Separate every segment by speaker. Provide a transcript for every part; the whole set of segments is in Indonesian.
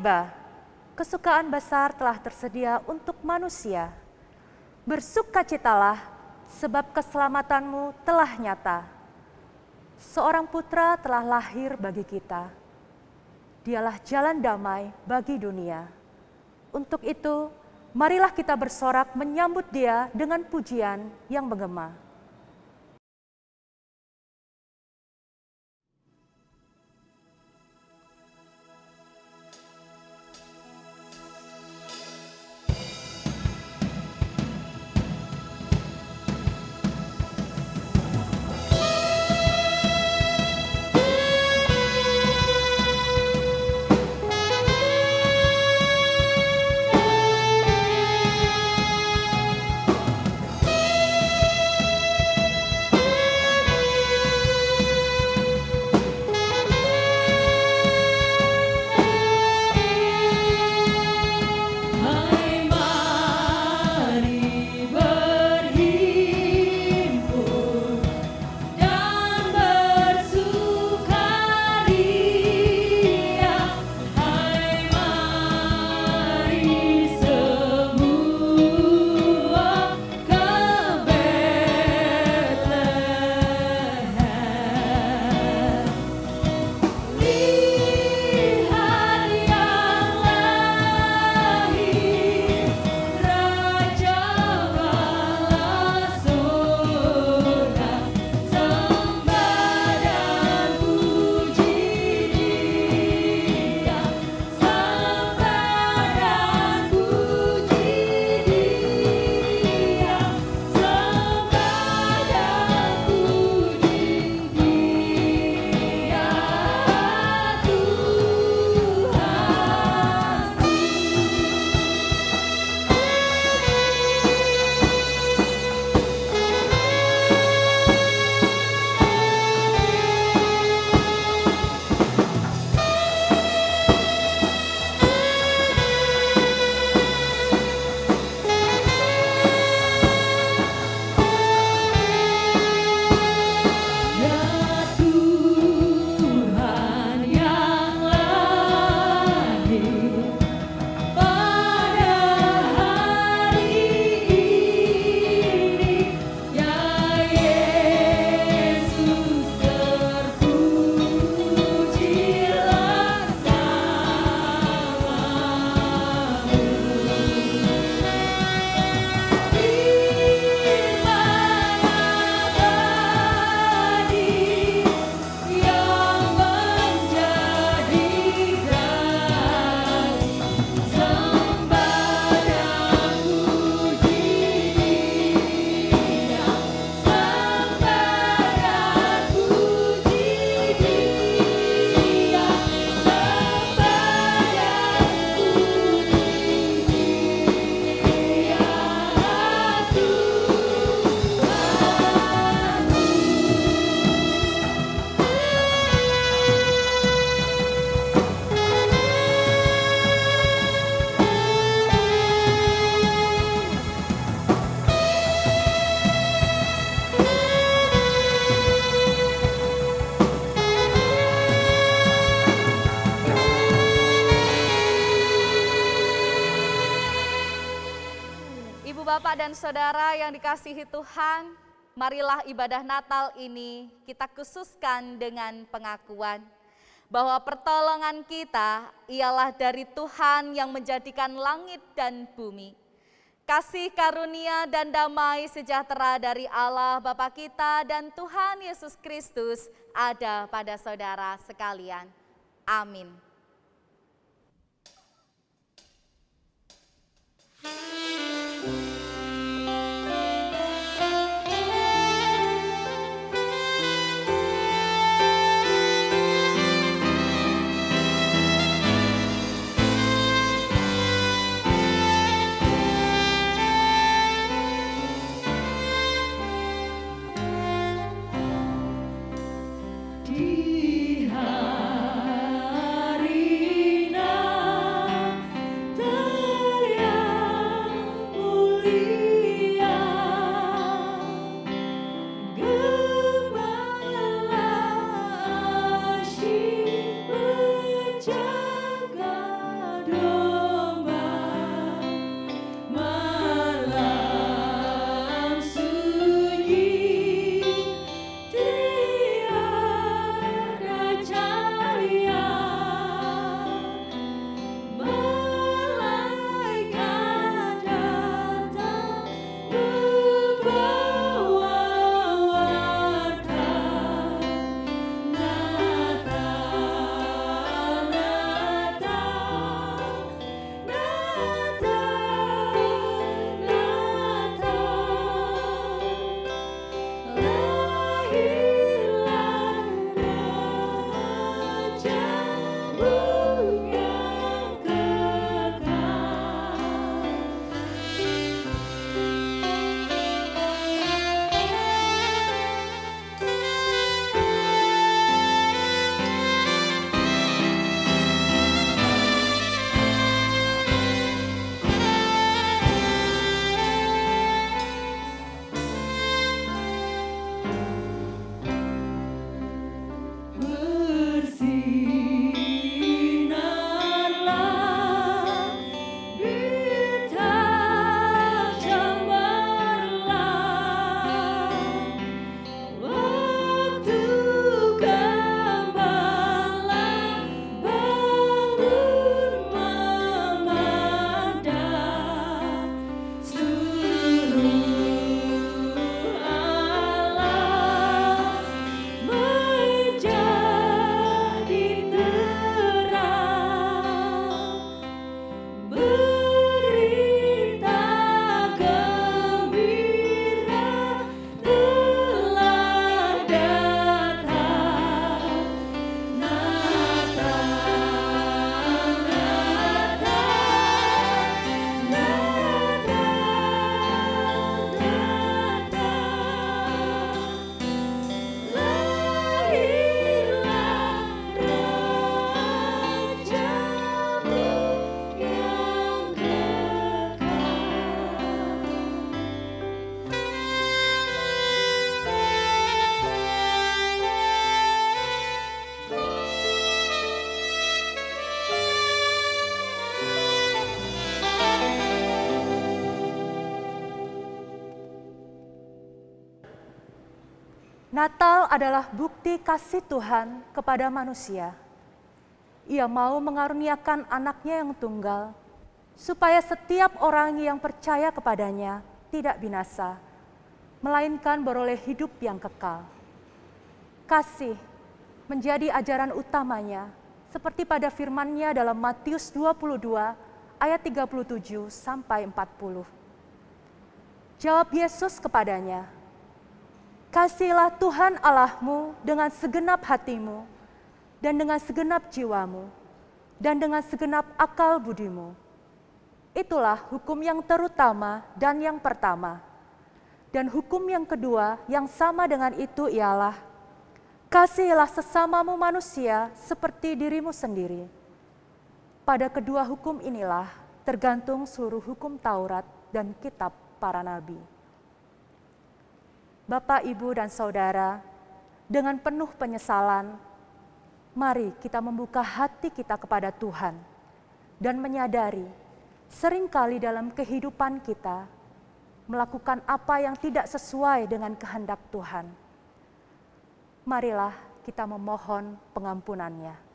Speaker 1: tiba, kesukaan besar telah tersedia untuk manusia. Bersukacitalah, sebab keselamatanmu telah nyata. Seorang putra telah lahir bagi kita. Dialah jalan damai bagi dunia. Untuk itu, marilah kita bersorak menyambut Dia dengan pujian yang menggema.
Speaker 2: Bapak dan Saudara yang dikasihi Tuhan, marilah ibadah Natal ini kita khususkan dengan pengakuan bahwa pertolongan kita ialah dari Tuhan yang menjadikan langit dan bumi. Kasih karunia dan damai sejahtera dari Allah Bapa kita dan Tuhan Yesus Kristus ada pada saudara sekalian. Amin.
Speaker 3: Di hari
Speaker 1: Natal adalah bukti kasih Tuhan kepada manusia. Ia mau mengaruniakan anaknya yang tunggal, supaya setiap orang yang percaya kepadanya tidak binasa, melainkan beroleh hidup yang kekal. Kasih menjadi ajaran utamanya, seperti pada firman-Nya dalam Matius 22 ayat 37 sampai 40. Jawab Yesus kepadanya, "Kasihilah Tuhan Allahmu dengan segenap hatimu, dan dengan segenap jiwamu, dan dengan segenap akal budimu. Itulah hukum yang terutama dan yang pertama. Dan hukum yang kedua yang sama dengan itu ialah, kasihilah sesamamu manusia seperti dirimu sendiri. Pada kedua hukum inilah tergantung seluruh hukum Taurat dan kitab para nabi." Bapak, Ibu, dan Saudara, dengan penuh penyesalan, mari kita membuka hati kita kepada Tuhan dan menyadari seringkali dalam kehidupan kita melakukan apa yang tidak sesuai dengan kehendak Tuhan. Marilah kita memohon pengampunan-Nya.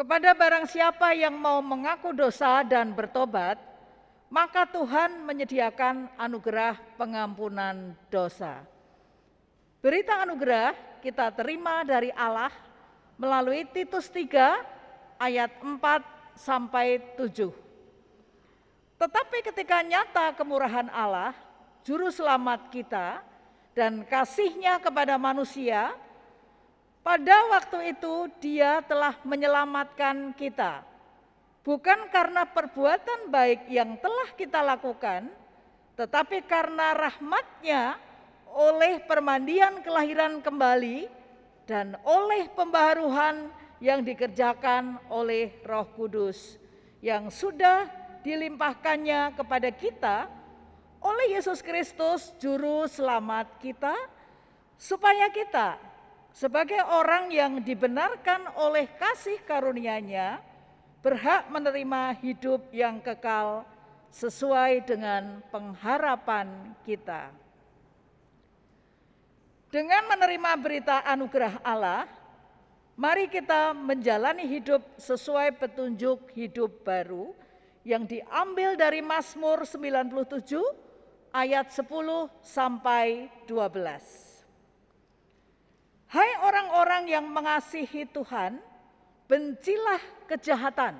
Speaker 3: Kepada barang siapa yang mau mengaku dosa dan bertobat, maka Tuhan menyediakan anugerah pengampunan dosa. Berita anugerah kita terima dari Allah melalui Titus 3 ayat 4 sampai 7. Tetapi ketika nyata kemurahan Allah, juru selamat kita, dan kasih-Nya kepada manusia, pada waktu itu Dia telah menyelamatkan kita, bukan karena perbuatan baik yang telah kita lakukan, tetapi karena rahmat-Nya oleh permandian kelahiran kembali dan oleh pembaharuan yang dikerjakan oleh Roh Kudus yang sudah dilimpahkannya kepada kita oleh Yesus Kristus Juru Selamat kita, supaya kita sebagai orang yang dibenarkan oleh kasih karunia-Nya berhak menerima hidup yang kekal sesuai dengan pengharapan kita. Dengan menerima berita anugerah Allah, mari kita menjalani hidup sesuai petunjuk hidup baru yang diambil dari Mazmur 97 ayat 10 sampai 12. Hai orang-orang yang mengasihi Tuhan, bencilah kejahatan.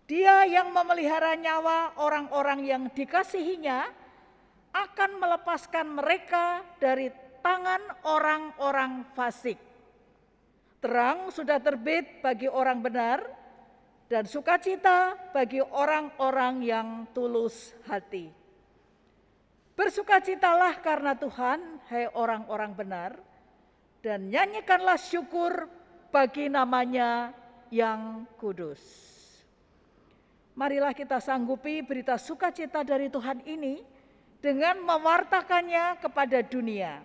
Speaker 3: Dia yang memelihara nyawa orang-orang yang dikasihinya akan melepaskan mereka dari tangan orang-orang fasik. Terang sudah terbit bagi orang benar dan sukacita bagi orang-orang yang tulus hati. Bersukacitalah karena Tuhan, hai orang-orang benar, dan nyanyikanlah syukur bagi nama-Nya yang kudus. Marilah kita sanggupi berita sukacita dari Tuhan ini dengan mewartakannya kepada dunia.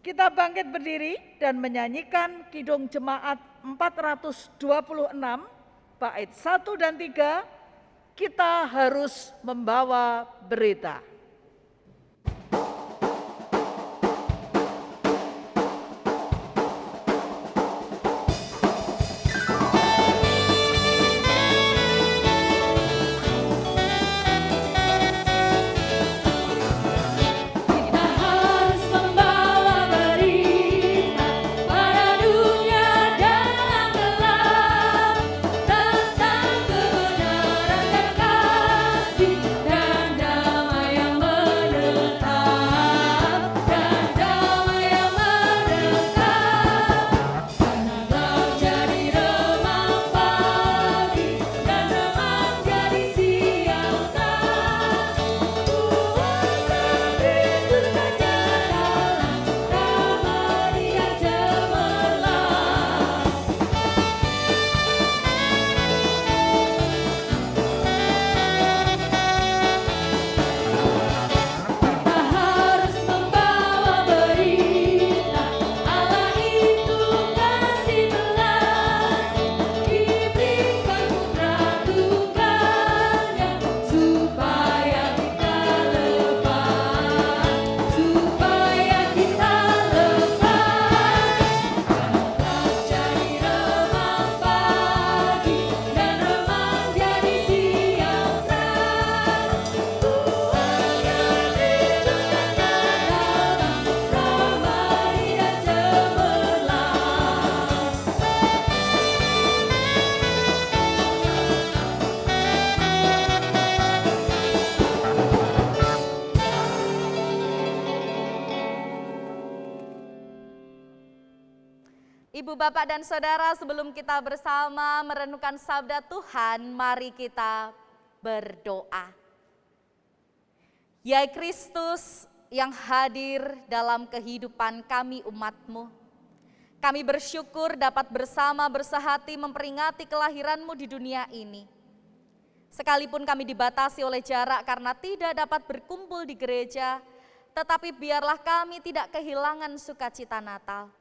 Speaker 3: Kita bangkit berdiri dan menyanyikan Kidung Jemaat 426 bait 1 dan 3, kita harus membawa berita.
Speaker 2: Ibu, Bapak, dan Saudara, sebelum kita bersama merenungkan sabda Tuhan, mari kita berdoa. Ya Kristus yang hadir dalam kehidupan kami umat-Mu, kami bersyukur dapat bersama bersehati memperingati kelahiran-Mu di dunia ini. Sekalipun kami dibatasi oleh jarak karena tidak dapat berkumpul di gereja, tetapi biarlah kami tidak kehilangan sukacita Natal.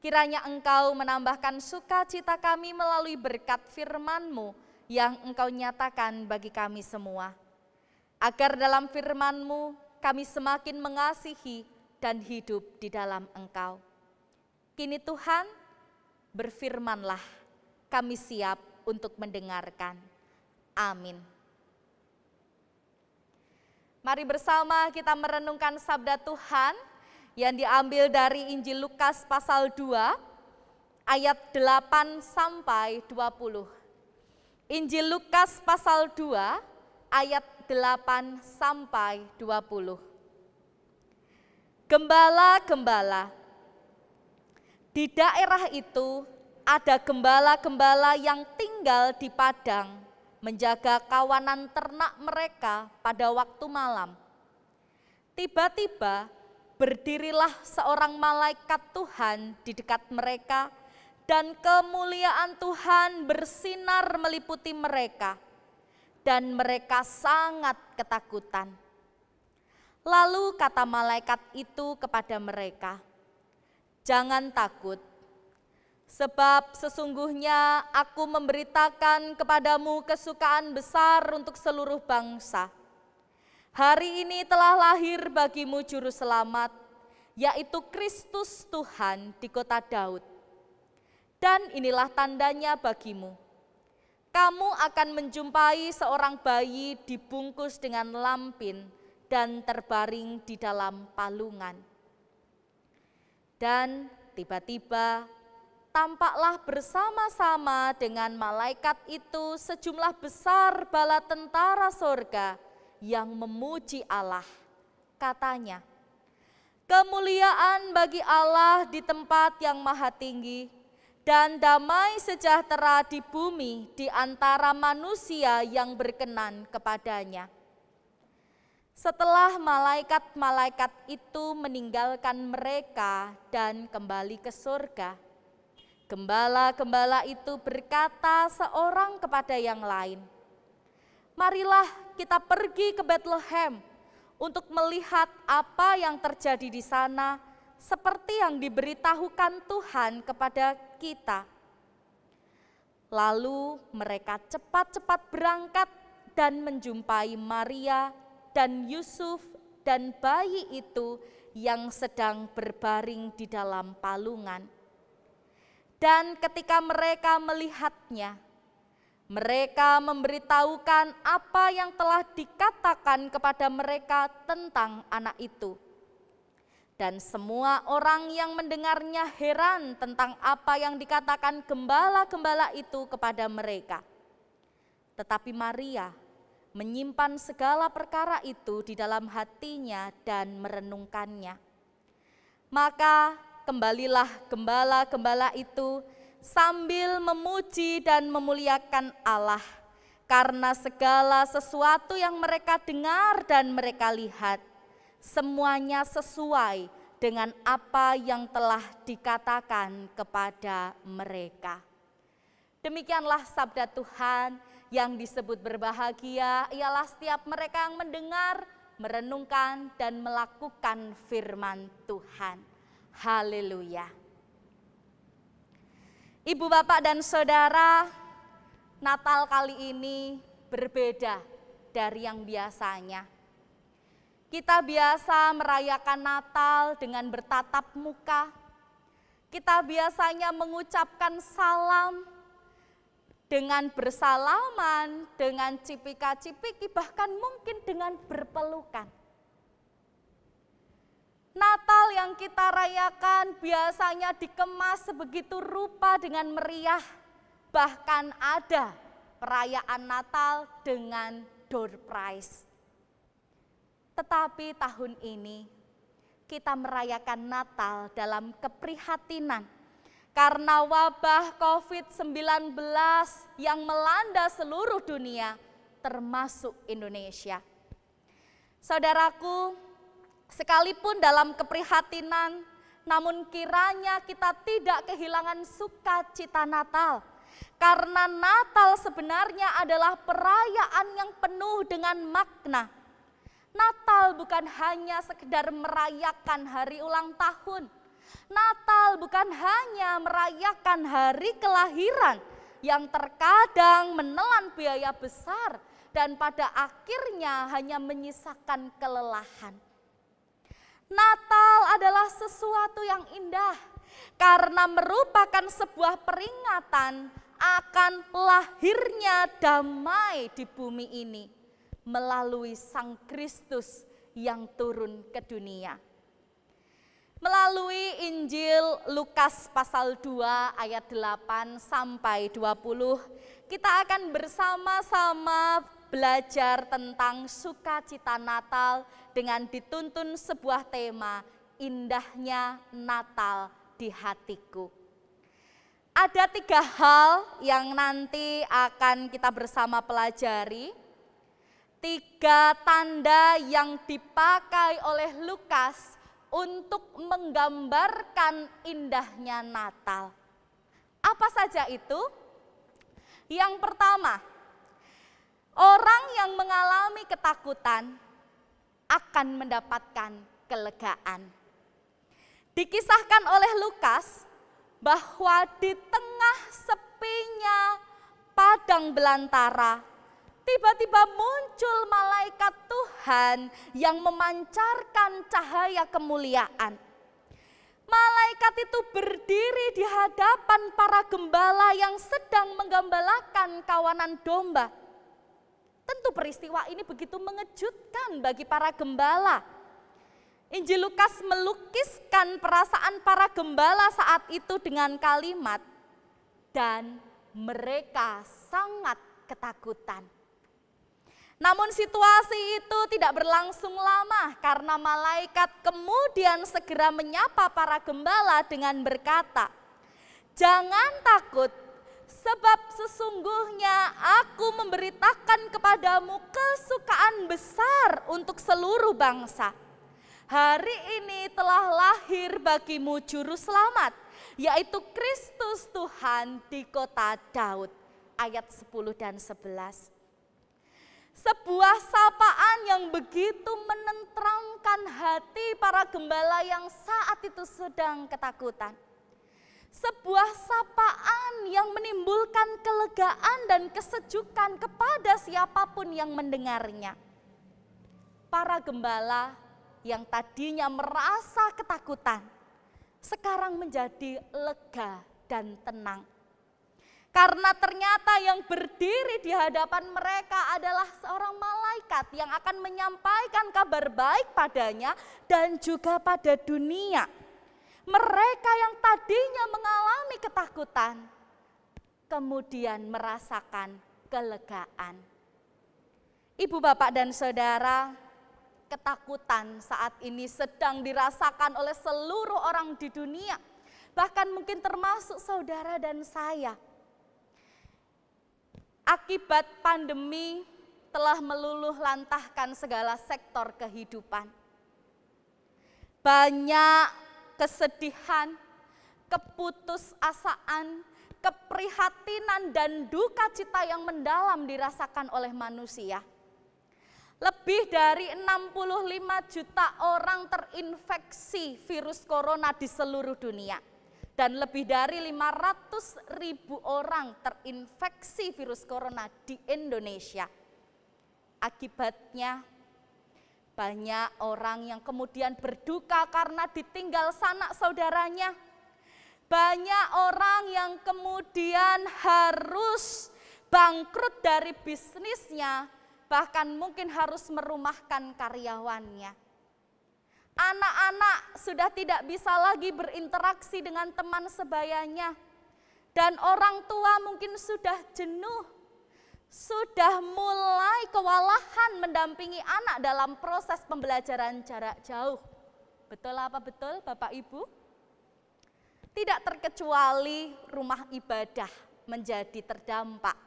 Speaker 2: Kiranya Engkau menambahkan sukacita kami melalui berkat firman-Mu yang Engkau nyatakan bagi kami semua. Agar dalam firman-Mu kami semakin mengasihi dan hidup di dalam Engkau. Kini Tuhan, berfirmanlah kami siap untuk mendengarkan. Amin. Mari bersama kita merenungkan sabda Tuhan yang diambil dari Injil Lukas pasal 2 ayat 8 sampai 20. Injil Lukas pasal 2 ayat 8 sampai 20. Gembala-gembala. Di daerah itu ada gembala-gembala yang tinggal di padang menjaga kawanan ternak mereka pada waktu malam. Tiba-tiba berdirilah seorang malaikat Tuhan di dekat mereka dan kemuliaan Tuhan bersinar meliputi mereka dan mereka sangat ketakutan. Lalu kata malaikat itu kepada mereka, "Jangan takut. Sebab sesungguhnya aku memberitakan kepadamu kesukaan besar untuk seluruh bangsa. Hari ini telah lahir bagimu juru selamat, yaitu Kristus Tuhan di kota Daud. Dan inilah tandanya bagimu. Kamu akan menjumpai seorang bayi dibungkus dengan lampin dan terbaring di dalam palungan." Dan tiba-tiba tampaklah bersama-sama dengan malaikat itu sejumlah besar bala tentara sorga yang memuji Allah. Katanya, "Kemuliaan bagi Allah di tempat yang maha tinggi, dan damai sejahtera di bumi di antara manusia yang berkenan kepadanya." Setelah malaikat-malaikat itu meninggalkan mereka dan kembali ke surga, gembala-gembala itu berkata seorang kepada yang lain, "Marilah kita pergi ke Betlehem untuk melihat apa yang terjadi di sana, seperti yang diberitahukan Tuhan kepada kita." Lalu mereka cepat-cepat berangkat dan menjumpai Maria dan Yusuf dan bayi itu yang sedang berbaring di dalam palungan. Dan ketika mereka melihatnya, mereka memberitahukan apa yang telah dikatakan kepada mereka tentang anak itu. Dan semua orang yang mendengarnya heran tentang apa yang dikatakan gembala-gembala itu kepada mereka. Tetapi Maria menyimpan segala perkara itu di dalam hatinya dan merenungkannya. Maka kembalilah gembala-gembala itu sambil memuji dan memuliakan Allah karena segala sesuatu yang mereka dengar dan mereka lihat, semuanya sesuai dengan apa yang telah dikatakan kepada mereka. Demikianlah sabda Tuhan. Yang disebut berbahagia ialah setiap mereka yang mendengar, merenungkan, dan melakukan firman Tuhan. Haleluya. Ibu, bapak, dan saudara, Natal kali ini berbeda dari yang biasanya. Kita biasa merayakan Natal dengan bertatap muka. Kita biasanya mengucapkan salam dengan bersalaman, dengan cipika-cipiki, bahkan mungkin dengan berpelukan. Natal yang kita rayakan biasanya dikemas sebegitu rupa dengan meriah, bahkan ada perayaan Natal dengan door prize. Tetapi tahun ini kita merayakan Natal dalam keprihatinan karena wabah COVID-19 yang melanda seluruh dunia, termasuk Indonesia. Saudaraku, sekalipun dalam keprihatinan, namun kiranya kita tidak kehilangan sukacita Natal. Karena Natal sebenarnya adalah perayaan yang penuh dengan makna. Natal bukan hanya sekedar merayakan hari ulang tahun. Natal bukan hanya merayakan hari kelahiran yang terkadang menelan biaya besar dan pada akhirnya hanya menyisakan kelelahan. Natal adalah sesuatu yang indah karena merupakan sebuah peringatan akan lahirnya damai di bumi ini melalui Sang Kristus yang turun ke dunia. Melalui Injil Lukas pasal 2 ayat 8 sampai 20, kita akan bersama-sama belajar tentang sukacita Natal dengan dituntun sebuah tema, indahnya Natal di hatiku. Ada 3 hal yang nanti akan kita bersama pelajari. 3 tanda yang dipakai oleh Lukas untuk menggambarkan indahnya Natal. Apa saja itu? Yang pertama, orang yang mengalami ketakutan akan mendapatkan kelegaan. Dikisahkan oleh Lukas bahwa di tengah sepinya padang belantara, tiba-tiba muncul malaikat Tuhan yang memancarkan cahaya kemuliaan. Malaikat itu berdiri di hadapan para gembala yang sedang menggembalakan kawanan domba. Tentu peristiwa ini begitu mengejutkan bagi para gembala. Injil Lukas melukiskan perasaan para gembala saat itu dengan kalimat, dan mereka sangat ketakutan. Namun situasi itu tidak berlangsung lama karena malaikat kemudian segera menyapa para gembala dengan berkata, "Jangan takut, sebab sesungguhnya aku memberitakan kepadamu kesukaan besar untuk seluruh bangsa. Hari ini telah lahir bagimu juru selamat, yaitu Kristus Tuhan di kota Daud." Ayat 10 dan 11. Sebuah sapaan yang begitu menenteramkan hati para gembala yang saat itu sedang ketakutan. Sebuah sapaan yang menimbulkan kelegaan dan kesejukan kepada siapapun yang mendengarnya. Para gembala yang tadinya merasa ketakutan, sekarang menjadi lega dan tenang. Karena ternyata yang berdiri di hadapan mereka adalah seorang malaikat yang akan menyampaikan kabar baik padanya dan juga pada dunia. Mereka yang tadinya mengalami ketakutan, kemudian merasakan kelegaan. Ibu, bapak, dan saudara, ketakutan saat ini sedang dirasakan oleh seluruh orang di dunia, bahkan mungkin termasuk saudara dan saya. Akibat pandemi telah meluluh lantahkan segala sektor kehidupan. Banyak kesedihan, keputusasaan, keprihatinan dan duka cita yang mendalam dirasakan oleh manusia. Lebih dari 65 juta orang terinfeksi virus corona di seluruh dunia. Dan lebih dari 500.000 orang terinfeksi virus corona di Indonesia. Akibatnya banyak orang yang kemudian berduka karena ditinggal sanak saudaranya. Banyak orang yang kemudian harus bangkrut dari bisnisnya, bahkan mungkin harus merumahkan karyawannya. Anak-anak sudah tidak bisa lagi berinteraksi dengan teman sebayanya. Dan orang tua mungkin sudah jenuh, sudah mulai kewalahan mendampingi anak dalam proses pembelajaran jarak jauh. Betul apa betul Bapak Ibu? Tidak terkecuali rumah ibadah menjadi terdampak.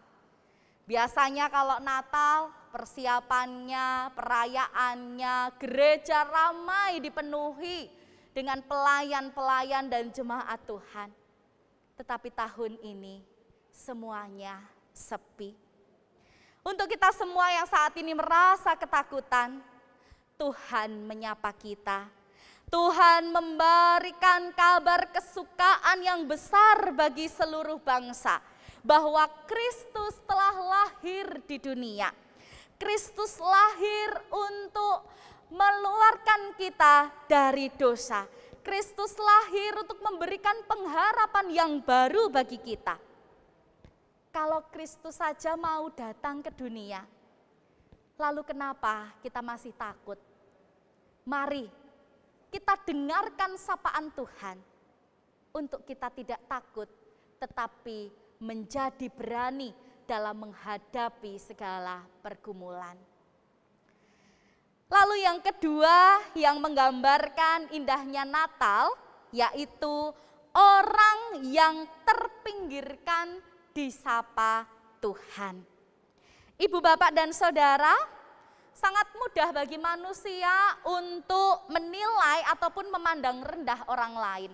Speaker 2: Biasanya kalau Natal, persiapannya, perayaannya, gereja ramai dipenuhi dengan pelayan-pelayan dan jemaat Tuhan. Tetapi tahun ini semuanya sepi. Untuk kita semua yang saat ini merasa ketakutan, Tuhan menyapa kita. Tuhan memberikan kabar kesukaan yang besar bagi seluruh bangsa. Bahwa Kristus telah lahir di dunia. Kristus lahir untuk mengeluarkan kita dari dosa. Kristus lahir untuk memberikan pengharapan yang baru bagi kita. Kalau Kristus saja mau datang ke dunia, lalu kenapa kita masih takut? Mari kita dengarkan sapaan Tuhan untuk kita tidak takut, tetapi menjadi berani dalam menghadapi segala pergumulan. Lalu yang kedua yang menggambarkan indahnya Natal, yaitu orang yang terpinggirkan disapa Tuhan. Ibu, bapak, dan saudara, sangat mudah bagi manusia untuk menilai ataupun memandang rendah orang lain.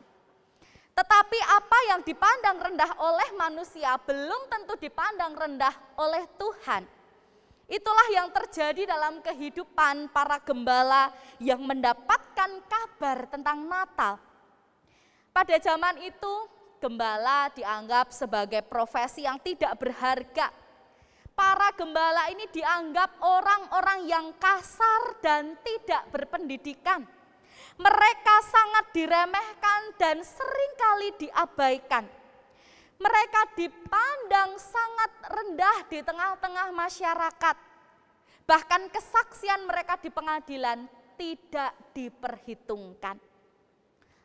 Speaker 2: Tetapi apa yang dipandang rendah oleh manusia belum tentu dipandang rendah oleh Tuhan. Itulah yang terjadi dalam kehidupan para gembala yang mendapatkan kabar tentang Natal. Pada zaman itu, gembala dianggap sebagai profesi yang tidak berharga. Para gembala ini dianggap orang-orang yang kasar dan tidak berpendidikan. Mereka sangat diremehkan dan seringkali diabaikan. Mereka dipandang sangat rendah di tengah-tengah masyarakat. Bahkan kesaksian mereka di pengadilan tidak diperhitungkan.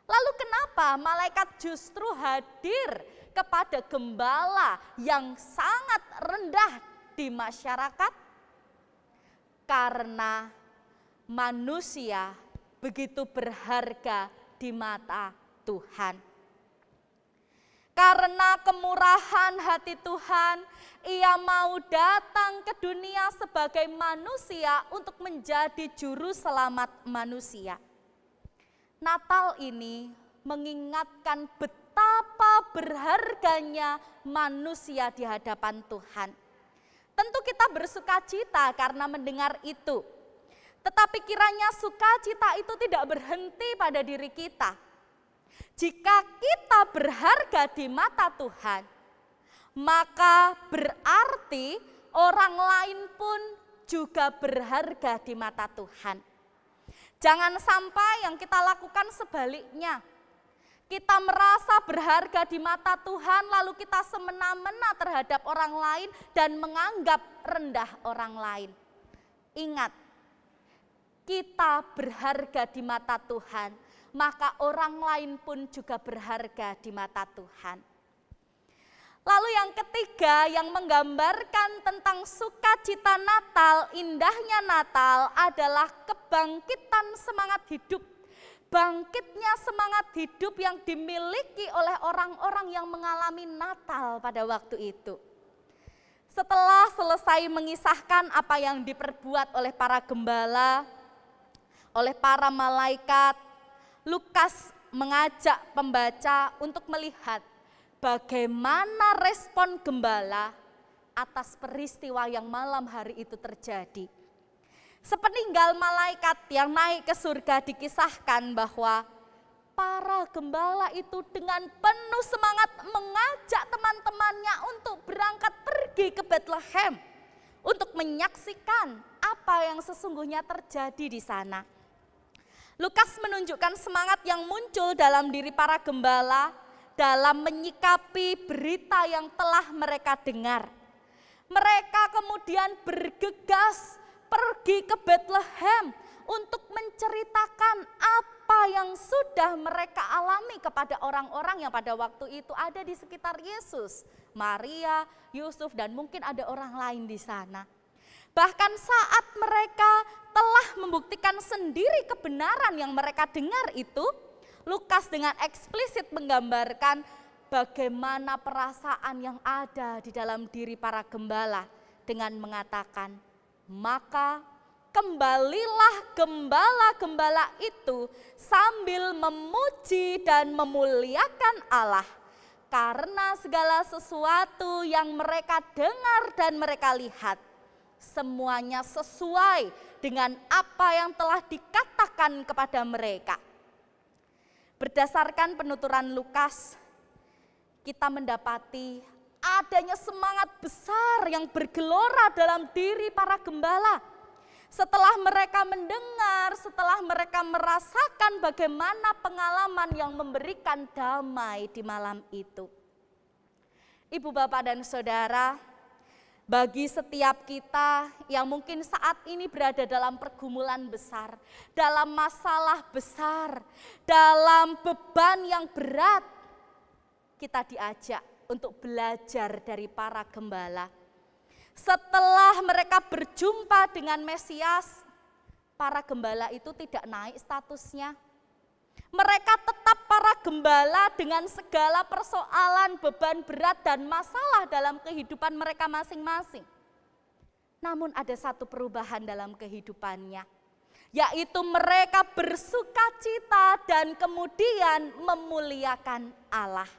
Speaker 2: Lalu kenapa malaikat justru hadir kepada gembala yang sangat rendah di masyarakat? Karena manusia begitu berharga di mata Tuhan. Karena kemurahan hati Tuhan, Ia mau datang ke dunia sebagai manusia untuk menjadi juru selamat manusia. Natal ini mengingatkan betapa berharganya manusia di hadapan Tuhan. Tentu kita bersukacita karena mendengar itu. Tetapi kiranya sukacita itu tidak berhenti pada diri kita. Jika kita berharga di mata Tuhan, maka berarti orang lain pun juga berharga di mata Tuhan. Jangan sampai yang kita lakukan sebaliknya. Kita merasa berharga di mata Tuhan lalu kita semena-mena terhadap orang lain dan menganggap rendah orang lain. Ingat, kita berharga di mata Tuhan, maka orang lain pun juga berharga di mata Tuhan. Lalu yang ketiga yang menggambarkan tentang sukacita Natal, indahnya Natal adalah kebangkitan semangat hidup. Bangkitnya semangat hidup yang dimiliki oleh orang-orang yang mengalami Natal pada waktu itu. Setelah selesai mengisahkan apa yang diperbuat oleh para gembala, oleh para malaikat, Lukas mengajak pembaca untuk melihat bagaimana respon gembala atas peristiwa yang malam hari itu terjadi. Sepeninggal malaikat yang naik ke surga dikisahkan bahwa para gembala itu dengan penuh semangat mengajak teman-temannya untuk berangkat pergi ke Bethlehem untuk menyaksikan apa yang sesungguhnya terjadi di sana. Lukas menunjukkan semangat yang muncul dalam diri para gembala dalam menyikapi berita yang telah mereka dengar. Mereka kemudian bergegas pergi ke Bethlehem untuk menceritakan apa yang sudah mereka alami kepada orang-orang yang pada waktu itu ada di sekitar Yesus. Maria, Yusuf, dan mungkin ada orang lain di sana. Bahkan saat mereka telah membuktikan sendiri kebenaran yang mereka dengar itu, Lukas dengan eksplisit menggambarkan bagaimana perasaan yang ada di dalam diri para gembala dengan mengatakan, maka kembalilah gembala-gembala itu sambil memuji dan memuliakan Allah karena segala sesuatu yang mereka dengar dan mereka lihat semuanya sesuai dengan apa yang telah dikatakan kepada mereka. Berdasarkan penuturan Lukas, kita mendapati adanya semangat besar yang bergelora dalam diri para gembala. Setelah mereka mendengar, setelah mereka merasakan bagaimana pengalaman yang memberikan damai di malam itu. Ibu, Bapak, dan Saudara, bagi setiap kita yang mungkin saat ini berada dalam pergumulan besar, dalam masalah besar, dalam beban yang berat, kita diajak untuk belajar dari para gembala. Setelah mereka berjumpa dengan Mesias, para gembala itu tidak naik statusnya. Mereka tetap para gembala dengan segala persoalan, beban berat, dan masalah dalam kehidupan mereka masing-masing. Namun ada satu perubahan dalam kehidupannya, yaitu mereka bersukacita dan kemudian memuliakan Allah.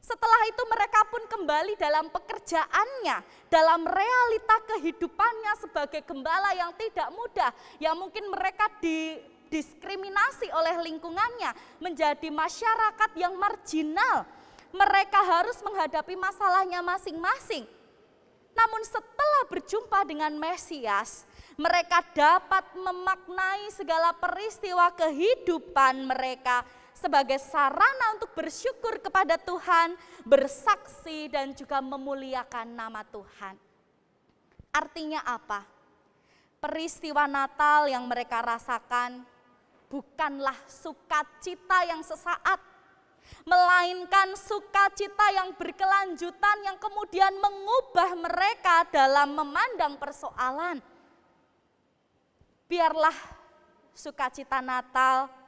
Speaker 2: Setelah itu mereka pun kembali dalam pekerjaannya, dalam realita kehidupannya sebagai gembala yang tidak mudah, yang mungkin mereka didiskriminasi oleh lingkungannya, menjadi masyarakat yang marginal. Mereka harus menghadapi masalahnya masing-masing. Namun setelah berjumpa dengan Mesias, mereka dapat memaknai segala peristiwa kehidupan mereka sebagai sarana untuk bersyukur kepada Tuhan, bersaksi, dan juga memuliakan nama Tuhan. Artinya apa? Peristiwa Natal yang mereka rasakan bukanlah sukacita yang sesaat, melainkan sukacita yang berkelanjutan yang kemudian mengubah mereka dalam memandang persoalan. Biarlah sukacita Natal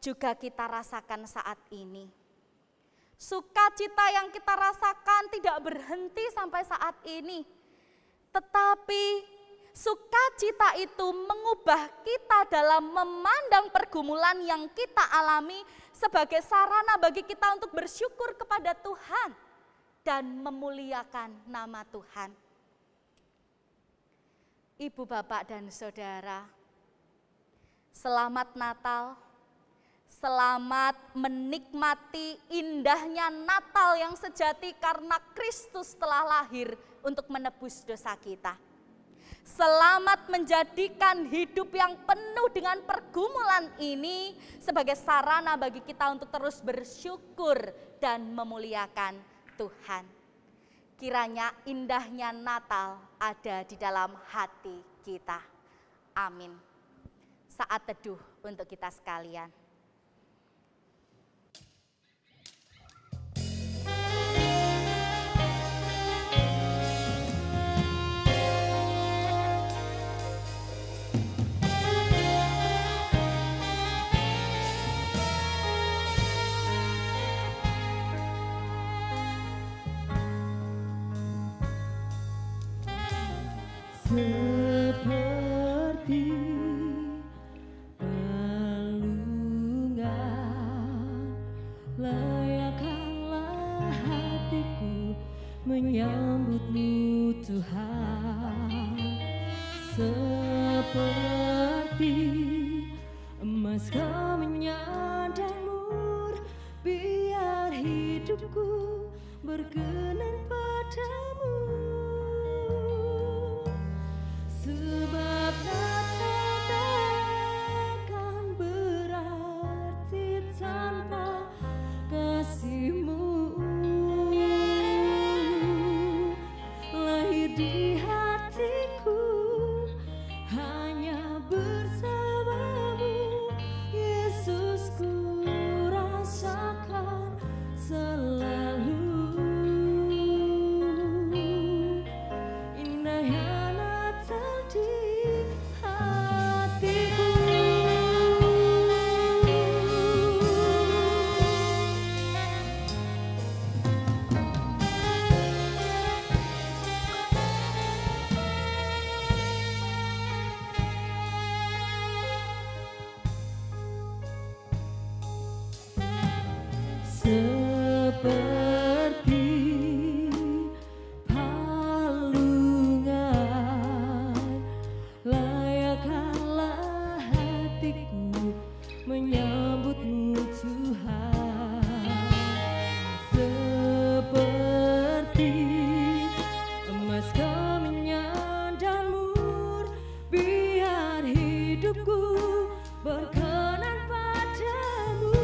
Speaker 2: juga kita rasakan saat ini. Sukacita yang kita rasakan tidak berhenti sampai saat ini, tetapi sukacita itu mengubah kita dalam memandang pergumulan yang kita alami sebagai sarana bagi kita untuk bersyukur kepada Tuhan dan memuliakan nama Tuhan. Ibu, Bapak, dan Saudara, selamat Natal. Selamat menikmati indahnya Natal yang sejati karena Kristus telah lahir untuk menebus dosa kita. Selamat menjadikan hidup yang penuh dengan pergumulan ini sebagai sarana bagi kita untuk terus bersyukur dan memuliakan Tuhan. Kiranya indahnya Natal ada di dalam hati kita. Amin. Saat teduh untuk kita sekalian.
Speaker 4: Seperti balungan, layakkanlah hatiku menyambutmu Tuhan. Seperti emas kau menyandang mur, biar hidupku berkenan padamu. Sebab Natal takkan berarti tanpa kasih-Mu. Lahir di hatiku hanya bersamamu, Yesus, ku rasakan selalu. Indahnya di hatiku. Seperti menyambutmu Tuhan. Seperti emas kau menyandang mur, biar hidupku berkenan padamu.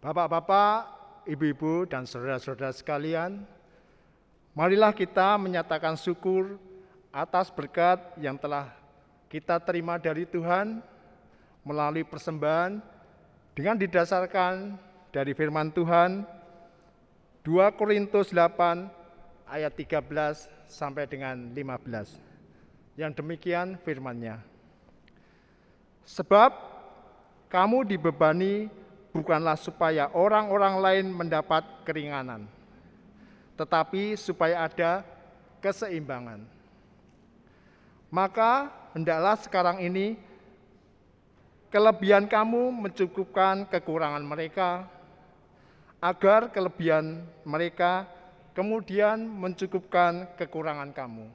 Speaker 5: Bapak-bapak, ibu-ibu, dan saudara-saudara sekalian, marilah kita menyatakan syukur atas berkat yang telah kita terima dari Tuhan melalui persembahan dengan didasarkan dari firman Tuhan 2 Korintus 8 ayat 13 sampai dengan 15. Yang demikian firman-Nya. Sebab kamu dibebani bukanlah supaya orang-orang lain mendapat keringanan, tetapi supaya ada keseimbangan. Maka hendaklah sekarang ini kelebihan kamu mencukupkan kekurangan mereka, agar kelebihan mereka kemudian mencukupkan kekurangan kamu,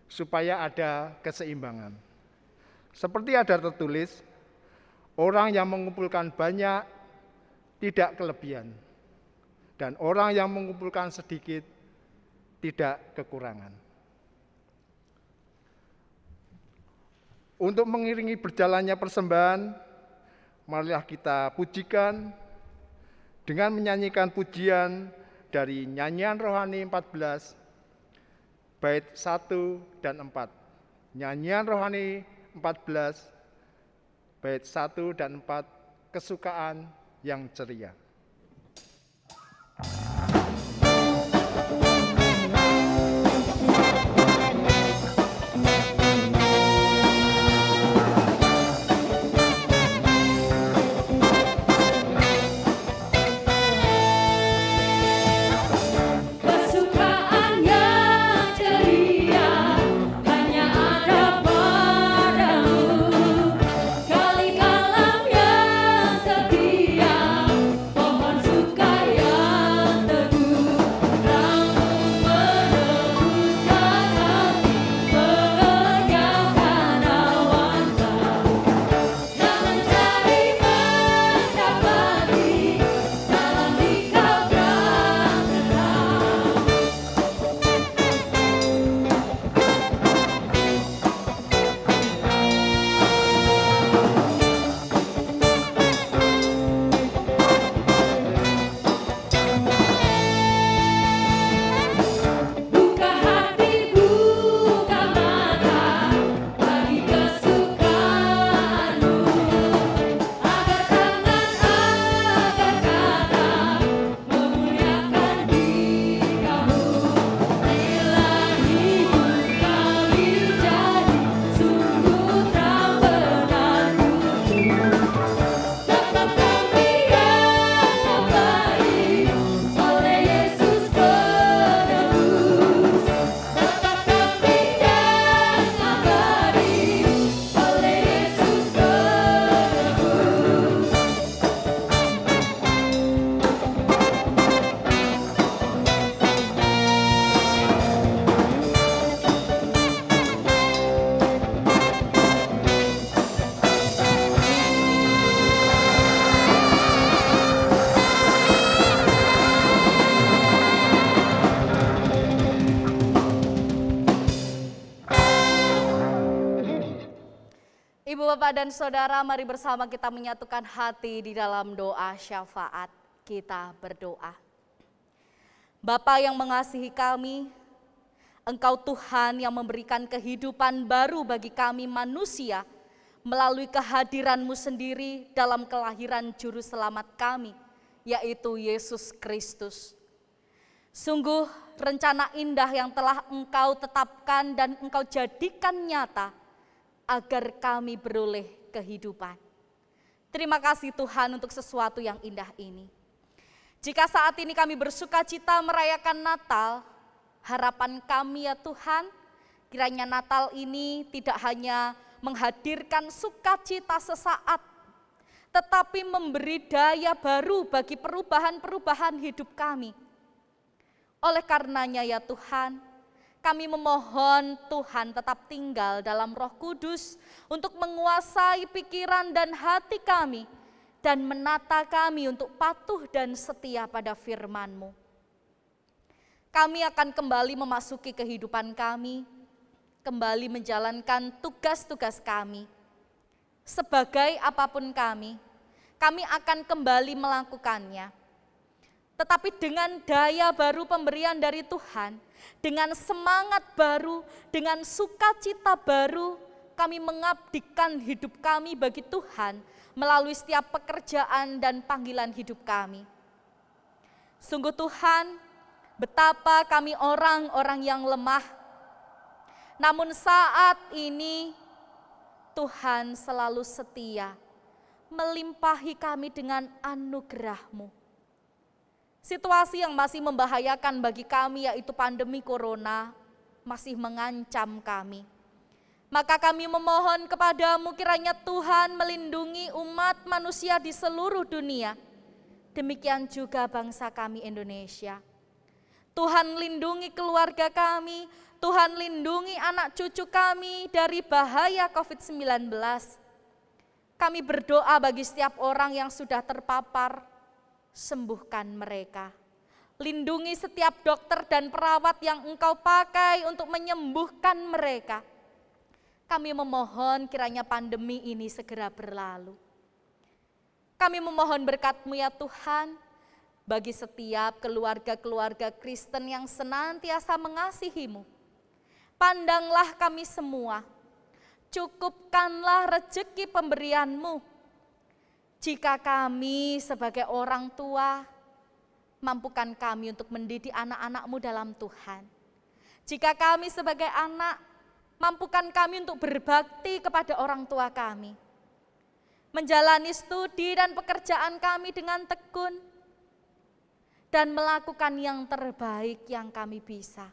Speaker 5: supaya ada keseimbangan. Seperti ada tertulis, orang yang mengumpulkan banyak tidak kelebihan, dan orang yang mengumpulkan sedikit tidak kekurangan. Untuk mengiringi berjalannya persembahan, marilah kita pujikan dengan menyanyikan pujian dari nyanyian rohani 14, bait 1 dan 4. Nyanyian rohani 14, bait 1 dan 4, kesukaan yang ceria.
Speaker 2: Ibu, Bapak, dan Saudara, mari bersama kita menyatukan hati di dalam doa syafaat. Kita berdoa. Bapa yang mengasihi kami, Engkau Tuhan yang memberikan kehidupan baru bagi kami manusia melalui kehadiran-Mu sendiri dalam kelahiran Juru Selamat kami, yaitu Yesus Kristus. Sungguh rencana indah yang telah Engkau tetapkan dan Engkau jadikan nyata agar kami beroleh kehidupan. Terima kasih Tuhan untuk sesuatu yang indah ini. Jika saat ini kami bersuka cita merayakan Natal, harapan kami ya Tuhan, kiranya Natal ini tidak hanya menghadirkan sukacita sesaat, tetapi memberi daya baru bagi perubahan-perubahan hidup kami. Oleh karenanya ya Tuhan, kami memohon Tuhan tetap tinggal dalam Roh Kudus untuk menguasai pikiran dan hati kami dan menata kami untuk patuh dan setia pada firman-Mu. Kami akan kembali memasuki kehidupan kami, kembali menjalankan tugas-tugas kami. Sebagai apapun kami kami akan kembali melakukannya. Tetapi dengan daya baru pemberian dari Tuhan, dengan semangat baru, dengan sukacita baru, kami mengabdikan hidup kami bagi Tuhan melalui setiap pekerjaan dan panggilan hidup kami. Sungguh Tuhan, betapa kami orang-orang yang lemah. Namun saat ini Tuhan selalu setia, melimpahi kami dengan anugerah-Mu. Situasi yang masih membahayakan bagi kami yaitu pandemi corona masih mengancam kami. Maka kami memohon kepadamu kiranya Tuhan melindungi umat manusia di seluruh dunia. Demikian juga bangsa kami Indonesia. Tuhan lindungi keluarga kami, Tuhan lindungi anak cucu kami dari bahaya COVID-19. Kami berdoa bagi setiap orang yang sudah terpapar, sembuhkan mereka. Lindungi setiap dokter dan perawat yang Engkau pakai untuk menyembuhkan mereka. Kami memohon kiranya pandemi ini segera berlalu. Kami memohon berkat-Mu ya Tuhan, bagi setiap keluarga-keluarga Kristen yang senantiasa mengasihi-Mu. Pandanglah kami semua, cukupkanlah rezeki pemberian-Mu. Jika kami sebagai orang tua, mampukan kami untuk mendidik anak-anak-Mu dalam Tuhan. Jika kami sebagai anak, mampukan kami untuk berbakti kepada orang tua kami. Menjalani studi dan pekerjaan kami dengan tekun. Dan melakukan yang terbaik yang kami bisa.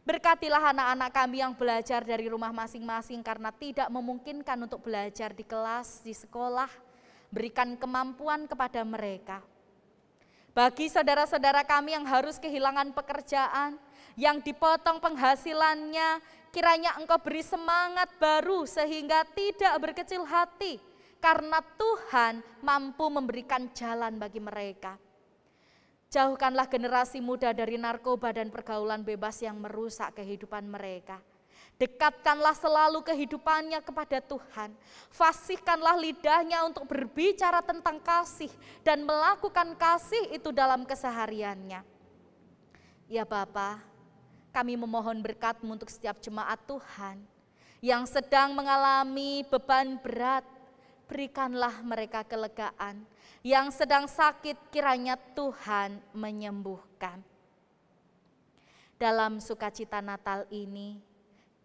Speaker 2: Berkatilah anak-anak kami yang belajar dari rumah masing-masing karena tidak memungkinkan untuk belajar di kelas, di sekolah. Berikan kemampuan kepada mereka. Bagi saudara-saudara kami yang harus kehilangan pekerjaan, yang dipotong penghasilannya, kiranya Engkau beri semangat baru sehingga tidak berkecil hati karena Tuhan mampu memberikan jalan bagi mereka. Jauhkanlah generasi muda dari narkoba dan pergaulan bebas yang merusak kehidupan mereka. Dekatkanlah selalu kehidupannya kepada Tuhan. Fasihkanlah lidahnya untuk berbicara tentang kasih dan melakukan kasih itu dalam kesehariannya. Ya Bapa, kami memohon berkat-Mu untuk setiap jemaat Tuhan yang sedang mengalami beban berat, berikanlah mereka kelegaan. Yang sedang sakit kiranya Tuhan menyembuhkan. Dalam sukacita Natal ini,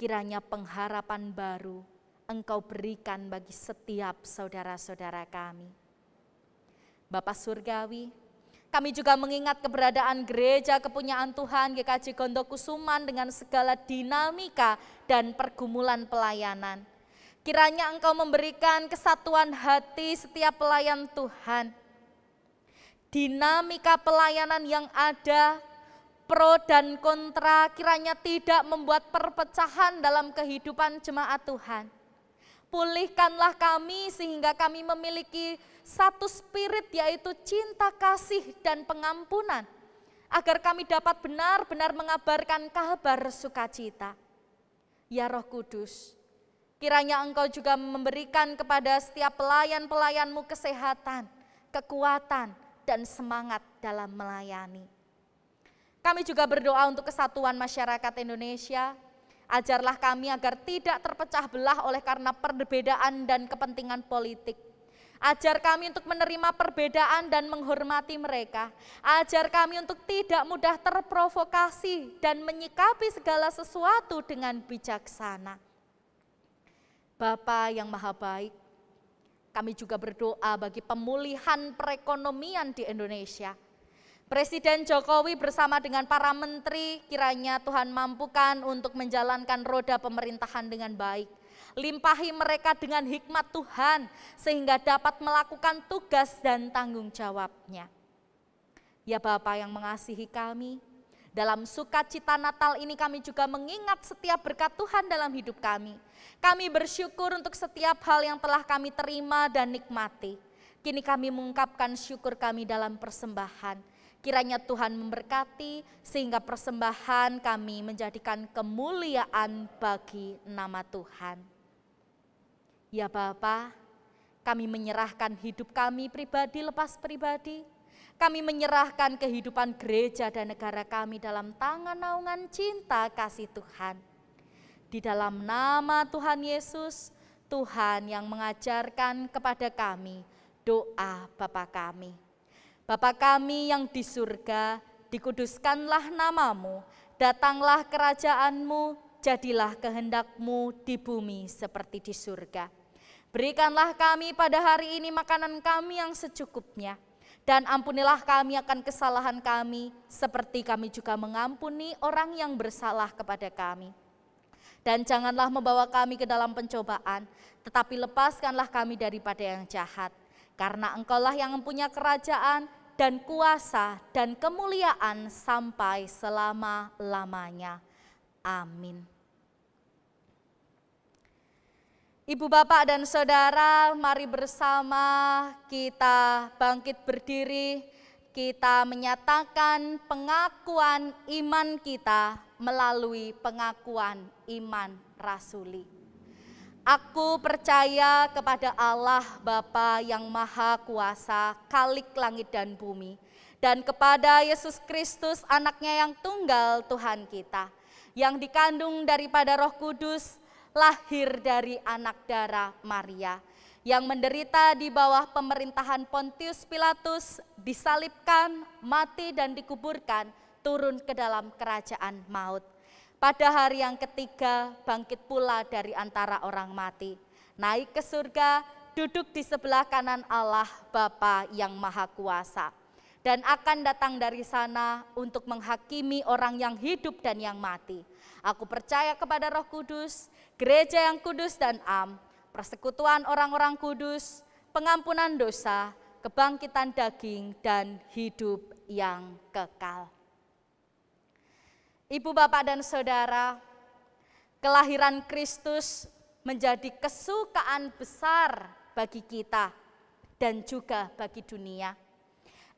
Speaker 2: kiranya pengharapan baru Engkau berikan bagi setiap saudara-saudara kami. Bapa Surgawi, kami juga mengingat keberadaan gereja kepunyaan Tuhan GKJ Gondokusuman dengan segala dinamika dan pergumulan pelayanan. Kiranya Engkau memberikan kesatuan hati setiap pelayan Tuhan. Dinamika pelayanan yang ada, pro dan kontra, kiranya tidak membuat perpecahan dalam kehidupan jemaat Tuhan. Pulihkanlah kami sehingga kami memiliki satu spirit yaitu cinta kasih dan pengampunan. Agar kami dapat benar-benar mengabarkan kabar sukacita. Ya Roh Kudus, kiranya Engkau juga memberikan kepada setiap pelayan-pelayan-Mu kesehatan, kekuatan, dan semangat dalam melayani. Kami juga berdoa untuk kesatuan masyarakat Indonesia. Ajarlah kami agar tidak terpecah belah oleh karena perbedaan dan kepentingan politik. Ajar kami untuk menerima perbedaan dan menghormati mereka. Ajar kami untuk tidak mudah terprovokasi dan menyikapi segala sesuatu dengan bijaksana. Bapa yang Maha Baik, kami juga berdoa bagi pemulihan perekonomian di Indonesia. Presiden Jokowi bersama dengan para menteri kiranya Tuhan mampukan untuk menjalankan roda pemerintahan dengan baik. Limpahi mereka dengan hikmat Tuhan sehingga dapat melakukan tugas dan tanggung jawabnya. Ya Bapa yang mengasihi kami, dalam sukacita Natal ini kami juga mengingat setiap berkat Tuhan dalam hidup kami. Kami bersyukur untuk setiap hal yang telah kami terima dan nikmati. Kini kami mengungkapkan syukur kami dalam persembahan. Kiranya Tuhan memberkati sehingga persembahan kami menjadikan kemuliaan bagi nama Tuhan. Ya Bapa, Kami menyerahkan hidup kami pribadi lepas pribadi. Kami menyerahkan kehidupan gereja dan negara kami dalam tangan naungan cinta kasih Tuhan. Di dalam nama Tuhan Yesus, Tuhan yang mengajarkan kepada kami doa Bapa kami. Bapa kami yang di surga, dikuduskanlah namamu, datanglah kerajaanmu, jadilah kehendak-Mu di bumi seperti di surga. Berikanlah kami pada hari ini makanan kami yang secukupnya, dan ampunilah kami akan kesalahan kami, seperti kami juga mengampuni orang yang bersalah kepada kami. Dan janganlah membawa kami ke dalam pencobaan, tetapi lepaskanlah kami daripada yang jahat. Karena Engkaulah yang mempunyai kerajaan dan kuasa dan kemuliaan sampai selama-lamanya. Amin. Ibu, bapak, dan saudara, mari bersama kita bangkit berdiri, kita menyatakan pengakuan iman kita melalui pengakuan iman rasuli. Aku percaya kepada Allah Bapa yang Maha Kuasa, Khalik langit dan bumi, dan kepada Yesus Kristus, anaknya yang tunggal Tuhan kita, yang dikandung daripada Roh Kudus, lahir dari anak darah Maria, yang menderita di bawah pemerintahan Pontius Pilatus, disalibkan, mati dan dikuburkan, turun ke dalam kerajaan maut. Pada hari yang ketiga bangkit pula dari antara orang mati, naik ke surga, duduk di sebelah kanan Allah Bapa yang Maha Kuasa, dan akan datang dari sana untuk menghakimi orang yang hidup dan yang mati. Aku percaya kepada Roh Kudus, gereja yang kudus dan am, persekutuan orang-orang kudus, pengampunan dosa, kebangkitan daging, dan hidup yang kekal. Ibu, bapak, dan saudara, kelahiran Kristus menjadi kesukaan besar bagi kita dan juga bagi dunia.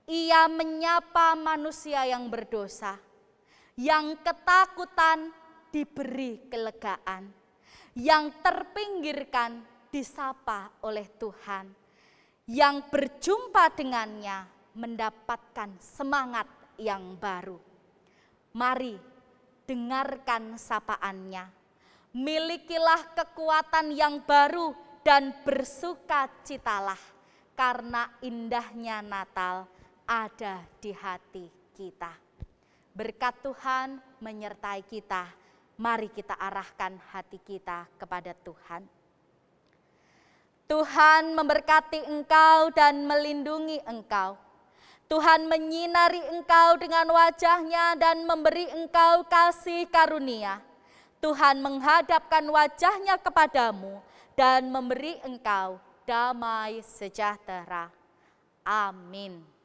Speaker 2: Ia menyapa manusia yang berdosa, yang ketakutan diberi kelegaan, yang terpinggirkan disapa oleh Tuhan, yang berjumpa dengannya mendapatkan semangat yang baru. Mari dengarkan sapaannya, milikilah kekuatan yang baru dan bersukacitalah, karena indahnya Natal ada di hati kita. Berkat Tuhan menyertai kita, mari kita arahkan hati kita kepada Tuhan. Tuhan memberkati engkau dan melindungi engkau. Tuhan menyinari engkau dengan wajah-Nya dan memberi engkau kasih karunia. Tuhan menghadapkan wajah-Nya kepadamu dan memberi engkau damai sejahtera. Amin.